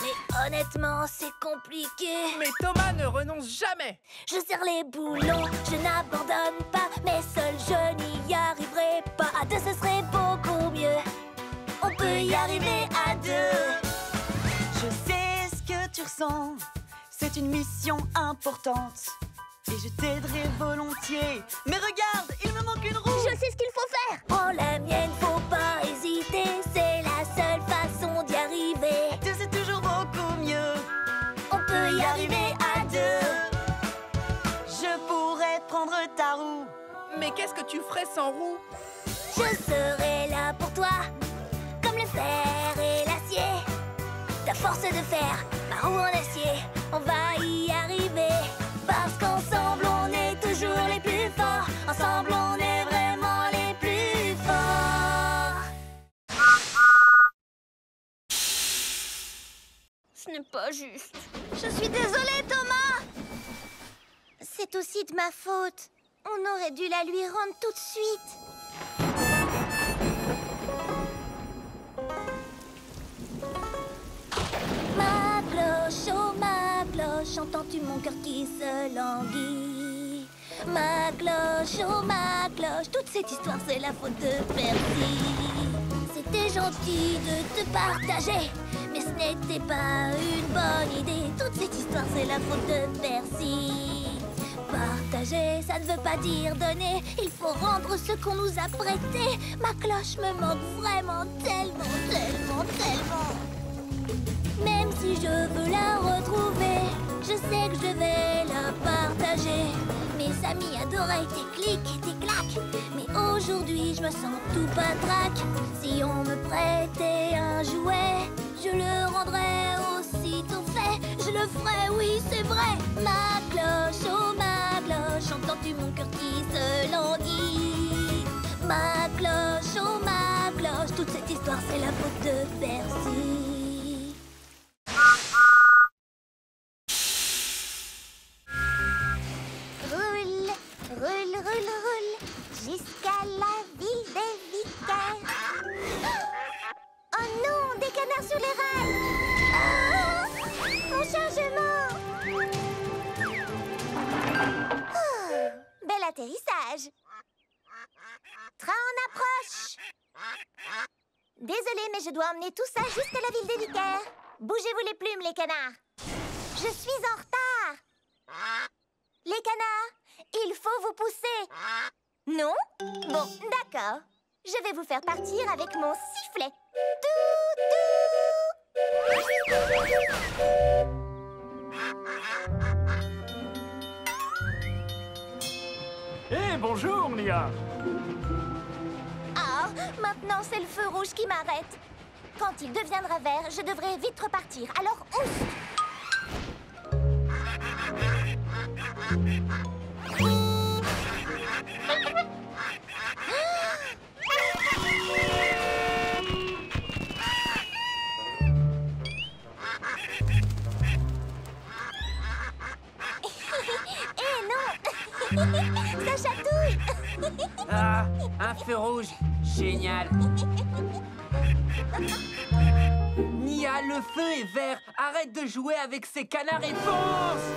J: Mais honnêtement, c'est compliqué.
C: Mais Thomas ne renonce jamais.
J: Je serre les boulons, je n'abandonne pas. Mais seul, je n'y arriverai pas. À deux, ce serait beaucoup mieux. On peut y arriver à deux.
D: Je sais ce que tu ressens, c'est une mission importante. et je t'aiderai volontiers. Mais regarde, il me manque une roue.
A: Je sais ce qu'il faut faire. Prends la mienne, faut pas hésiter. C'est la seule façon d'y arriver.
D: À deux, c'est toujours beaucoup mieux.
A: On peut y arriver à deux.
D: Je pourrais prendre ta roue.
C: Mais qu'est-ce que tu ferais sans roue?
A: Je serai là pour toi, comme le fer et l'acier. Ta force de fer, ma roue en acier. On va y arriver, parce qu'ensemble on est toujours les plus forts. Ensemble on est vraiment les plus forts. Ce n'est pas juste. Je suis désolée, Thomas. C'est aussi de ma faute. On aurait dû la lui rendre tout de suite. Ma cloche, oh ma cloche, entends-tu mon cœur qui se languit? Ma cloche, oh ma cloche, toute cette histoire c'est la faute de Percy. C'était gentil de te partager, mais ce n'était pas une bonne idée. Toute cette histoire c'est la faute de Percy. Partager, ça ne veut pas dire donner. Il faut rendre ce qu'on nous a prêté. Ma cloche me manque vraiment tellement, tellement, tellement. Même si je veux la retrouver, je sais que je vais la partager. Mes amis adoraient tes clics et tes claques, mais aujourd'hui je me sens tout patraque. Si on me prêtait un jouet, je le rendrais aussitôt fait. Je le ferais, oui c'est vrai. Ma cloche, oh ma cloche, entends-tu mon cœur qui se languit? Ma cloche, oh ma cloche, toute cette histoire c'est la faute de Percy. Roule, roule, roule, roule, jusqu'à la ville des vicaires. Oh non, des canards sur les rails. Oh, mon chargement. Oh, bel atterrissage. Train en approche. Désolée, mais je dois emmener tout ça jusqu'à la ville des vicaires. Bougez-vous les plumes, les canards. Je suis en retard. Les canards, il faut vous pousser. Non? Bon, d'accord. Je vais vous faire partir avec mon sifflet.
H: Hé, bonjour, Nia.
A: Ah, maintenant c'est le feu rouge qui m'arrête. Quand il deviendra vert, je devrais vite repartir. Alors, ouf! Eh non! Ça chatouille!
C: Ah, un feu rouge. Génial. Nia, le feu est vert. Arrête de jouer avec ces canards et fonce!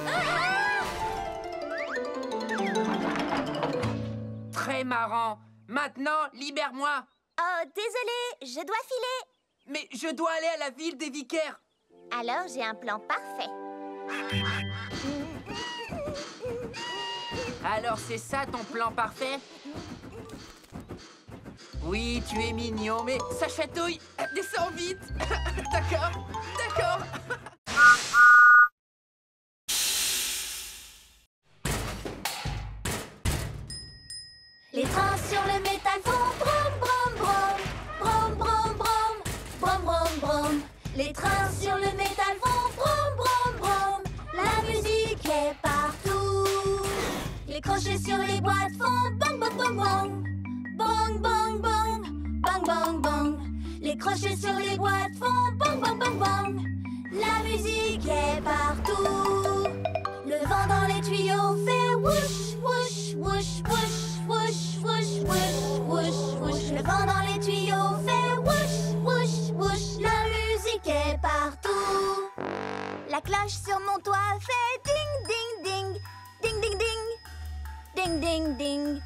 C: Très marrant. Maintenant, libère-moi.
A: Oh, désolé, je dois filer.
C: Mais je dois aller à la ville des vicaires.
A: Alors, j'ai un plan parfait.
C: Alors, c'est ça ton plan parfait? Oui, tu es mignon, mais ça chatouille. Descends vite. D'accord, d'accord.
A: Les trains sur le métal font brom brom brom, brom brom brom, brom brom brom. Les trains sur le métal font brom brom brom. La musique est partout. Les crochets sur les boîtes font bang bang bang bang, bang bang bang, bang bang bang. Les crochets sur les boîtes font bang bang bang bang. La musique est partout. Le vent dans les tuyaux fait whoosh whoosh whoosh whoosh. Whoosh, whoosh, whoosh, whoosh, whoosh. Le vent dans les tuyaux fait whoosh, whoosh, whoosh. La musique est partout. La cloche sur mon toit fait ding, ding, ding. Ding, ding, ding. Ding, ding, ding.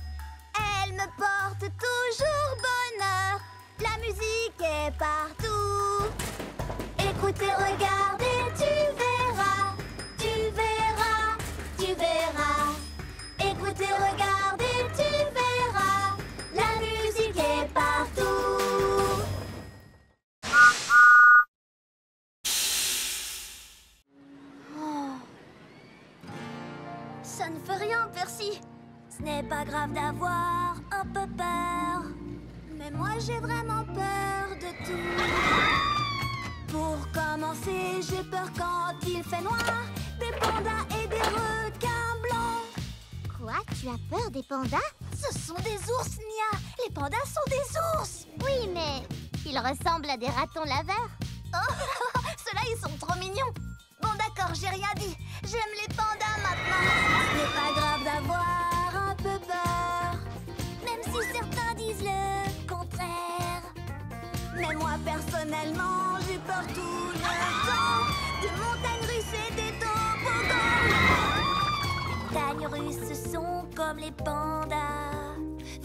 A: Elle me porte toujours bonheur. La musique est partout. Écoutez, regardez, tu verras. Tu verras, tu verras. Percy. Ce n'est pas grave d'avoir un peu peur. Mais moi, j'ai vraiment peur de tout. Pour commencer, j'ai peur quand il fait noir. Des pandas et des requins blancs.
K: Quoi? Tu as peur des pandas?
A: Ce sont des ours, Nia. Les pandas sont des ours.
K: Oui, mais ils ressemblent à des ratons laveurs.
A: Oh, ceux-là, ils sont trop mignons. Bon, d'accord, j'ai rien dit. J'aime les pandas maintenant. Ce n'est pas grave d'avoir un peu peur, même si certains disent le contraire. Mais moi, personnellement, j'ai peur tout le temps de montagnes russes et des toboggans. Les montagnes russes, ce sont comme les pandas.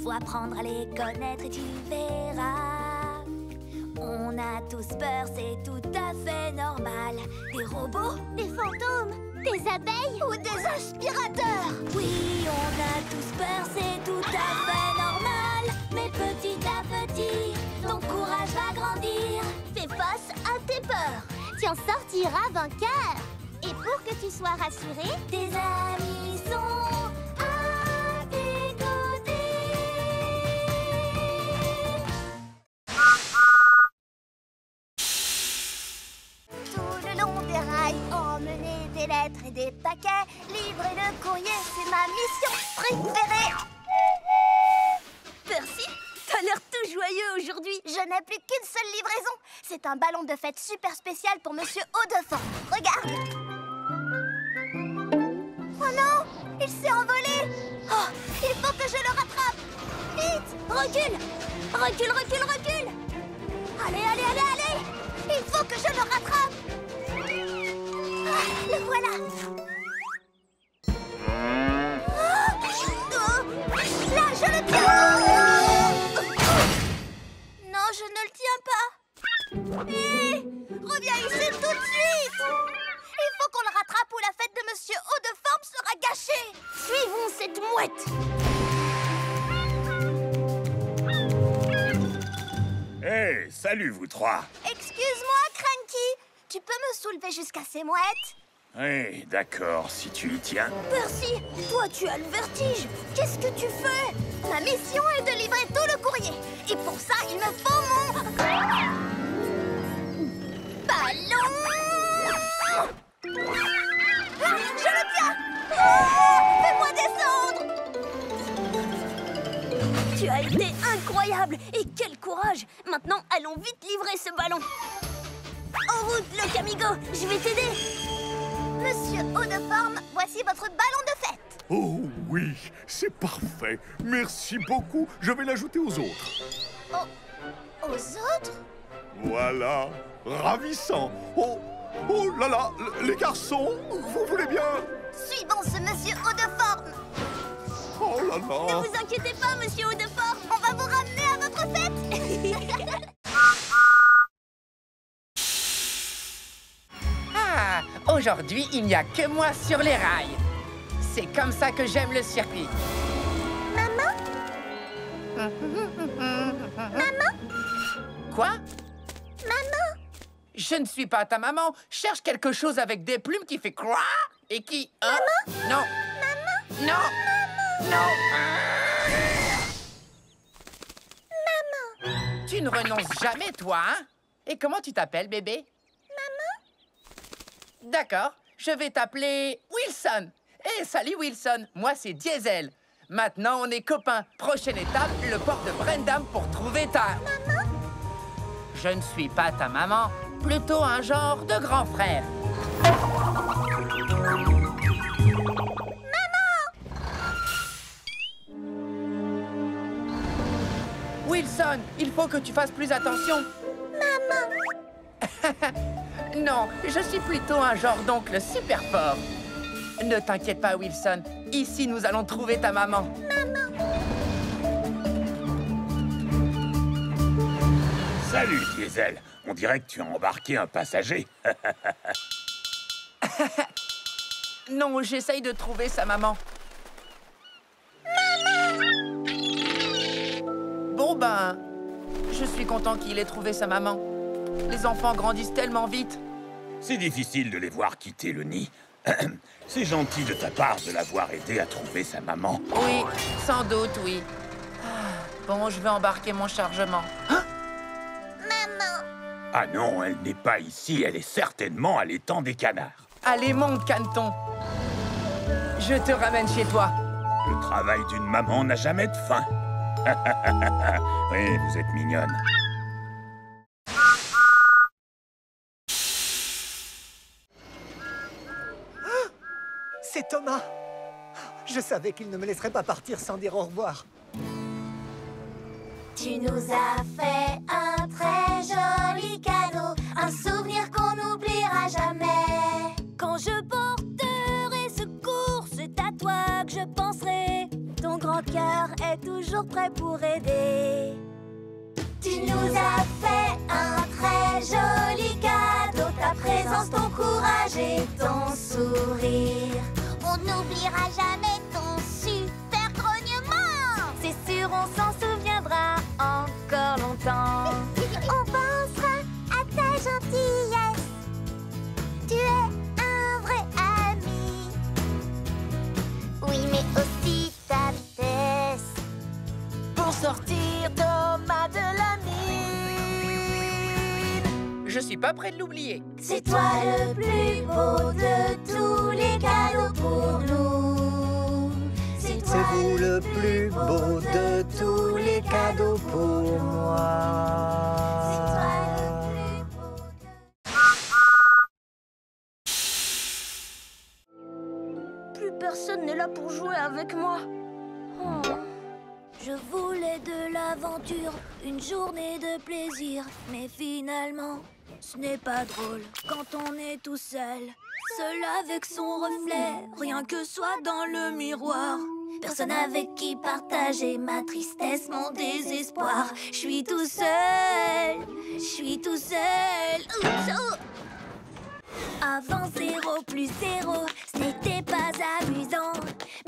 A: Faut apprendre à les connaître et tu verras. On a tous peur, c'est tout à fait normal. Des robots,
K: des fantômes, des abeilles
A: ou des aspirateurs. Oui, on a tous peur, c'est tout à fait normal. Mais petit à petit, ton courage va grandir. Fais face à tes peurs.
K: Tu en sortiras vainqueur. Et pour que tu sois rassuré,
A: tes amis sont à tes côtés. Tout le long des rails, emmener des lettres et des paquets, livrer le courrier, c'est ma mission préférée. Percy, t'as l'air tout joyeux aujourd'hui. Je n'ai plus qu'une seule livraison. C'est un ballon de fête super spécial pour Monsieur Haut-de-Forme. Regarde. Oh non, il s'est envolé. Oh, il faut que je le rattrape. Vite, recule. Recule, recule, recule. Allez, allez, allez, allez. Il faut que je le rattrape. Ah, le voilà. Là, je le tiens. Non, je ne le tiens pas. Hé, reviens ici tout de suite. Il faut qu'on le rattrape ou la fête de Monsieur Haut-de-Forme sera gâchée. Suivons cette mouette.
E: Hey, salut vous trois.
A: Excuse-moi, Cranky. Tu peux me soulever jusqu'à ces mouettes?
E: Oui, d'accord, si tu y tiens.
A: Percy, toi tu as le vertige. Qu'est-ce que tu fais? Ma mission est de livrer tout le courrier. Et pour ça, il me faut mon... ballon. Ah, je le tiens. Oh, fais-moi descendre. Tu as été incroyable. Et quel courage. Maintenant, allons vite livrer ce ballon. En route, le Camigo. Je vais t'aider. Monsieur Haut-de-Forme, voici votre ballon de fête.
I: Oh oui, c'est parfait. Merci beaucoup. Je vais l'ajouter aux autres.
A: Oh, aux autres?
I: Voilà, ravissant. Oh, oh là là, les garçons, vous voulez bien?
A: Suivons ce Monsieur Haut-de-Forme.
I: Oh là là.
A: Ne vous inquiétez pas, Monsieur Haut-de-Forme. On va vous ramener à votre fête.
C: Ah, aujourd'hui, il n'y a que moi sur les rails. C'est comme ça que j'aime le circuit.
A: Maman? Maman?
C: Quoi?
A: Maman?
C: Je ne suis pas ta maman. Cherche quelque chose avec des plumes qui fait quoi et qui... Hein?
A: Maman?
C: Non.
A: Maman?
C: Non.
A: Maman?
C: Non.
A: Maman?
C: Tu ne renonces jamais, toi, hein? Et comment tu t'appelles, bébé?
A: Maman?
C: D'accord, je vais t'appeler Wilson. Eh, salut Wilson, moi c'est Diesel. Maintenant on est copains. Prochaine étape, le port de Brendam pour trouver ta...
A: Maman?
C: Je ne suis pas ta maman, plutôt un genre de grand frère.
A: Maman!
C: Wilson, il faut que tu fasses plus attention.
A: Maman!
C: Non, je suis plutôt un genre d'oncle super fort. Ne t'inquiète pas, Wilson. Ici, nous allons trouver ta maman.
A: Maman!
E: Salut, Diesel. On dirait que tu as embarqué un passager.
C: Non, j'essaye de trouver sa maman.
A: Maman!
C: Bon ben, je suis content qu'il ait trouvé sa maman. Les enfants grandissent tellement vite.
E: C'est difficile de les voir quitter le nid. C'est gentil de ta part de l'avoir aidé à trouver sa maman.
C: Oui, sans doute, oui. Bon, je vais embarquer mon chargement.
K: Maman!
E: Ah non, elle n'est pas ici. Elle est certainement à l'étang des canards.
C: Allez, monte, Caneton. Je te ramène chez toi.
E: Le travail d'une maman n'a jamais de fin. Oui, vous êtes mignonne.
G: C'est Thomas. Je savais qu'il ne me laisserait pas partir sans dire au revoir.
A: Tu nous as fait un très joli cadeau, un souvenir qu'on n'oubliera jamais. Quand je porterai secours, c'est à toi que je penserai. Ton grand cœur est toujours prêt pour aider. Tu nous as fait un très joli cadeau, ta présence, ton courage et ton sourire.
K: On n'oubliera jamais ton super grognement.
A: C'est sûr, on s'en souviendra encore longtemps.
K: On pensera à ta gentillesse. Tu es un vrai ami. Oui, mais aussi ta vitesse.
A: Pour sortir Thomas de la mine.
C: Je suis pas prêt de l'oublier.
A: C'est toi le plus beau de tous les cadeaux pour nous. C'est
G: vous le plus beau de tous les cadeaux pour moi.
A: C'est toi le plus beau de... Plus personne n'est là pour jouer avec moi. Oh. Je voulais de l'aventure, une journée de plaisir. Mais finalement, ce n'est pas drôle quand on est tout seul. Seul avec son reflet, rien que soi dans le miroir. Personne avec qui partager ma tristesse, mon désespoir. Je suis tout seul, je suis tout seul. Oups, oh. Avant 0 plus 0, ce n'était pas amusant.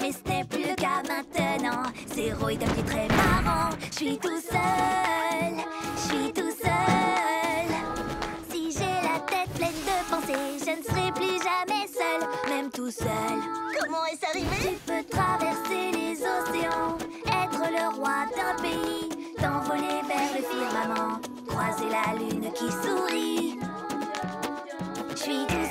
A: Mais ce n'est plus le cas maintenant. 0 est devenu très marrant. Je suis tout seul, je suis tout seul. Si j'ai la tête pleine de pensées, je ne serai plus jamais seul, même tout seul.
K: Comment est-ce arrivé?
A: Tu peux traverser les océans, être le roi d'un pays, t'envoler vers le firmament, croiser la lune qui sourit. Je suis tout